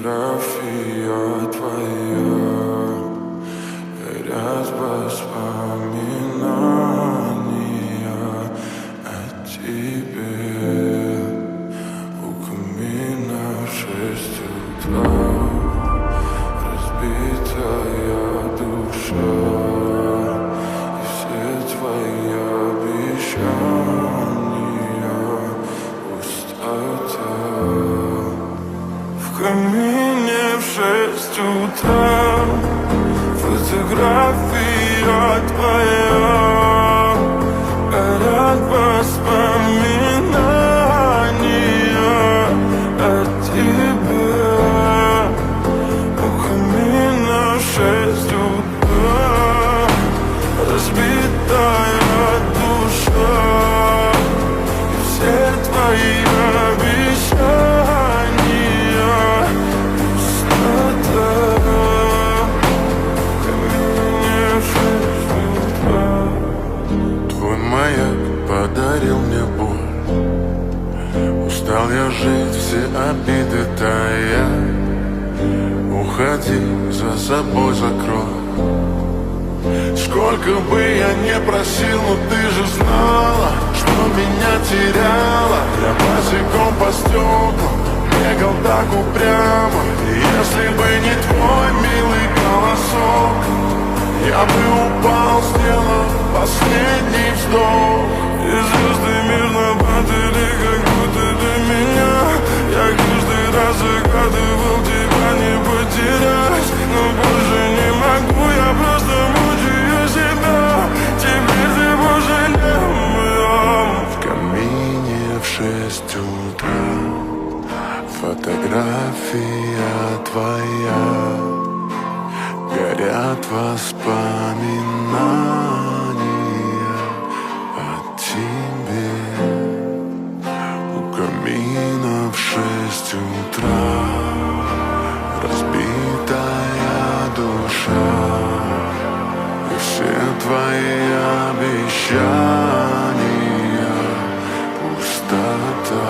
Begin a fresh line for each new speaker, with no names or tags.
Фотография твоя, горят воспоминания о тебе. У камина в 6 утра, разбитая душа, и все твои обещания пустота. В камине в 6 утра, фотография твоя, горят воспоминания о тебе. У камина в 6 утра, разбитая душа, и все твои обещания пустота. В камине в 6 утра. Твой маяк подарил мне боль, устал я жить, все обиды тая. Уходи, за собой закрой. Сколько бы я не просил, но ты же знала, что меня теряла. Я босиком по стеклам бегал так упрямо, и если бы не твой милый голосок, я бы упал, сделав последний вздох. И звезды мирно падали, как будто для меня. Я каждый раз загадывал тебя не потерять, но больше не могу, я просто мучаю себя. Теперь ты пожалел моем. В камине в 6 утра, фотография твоя, горят воспоминания о тебе. У камина в 6 утра, разбитая душа, и все твои обещания пустота.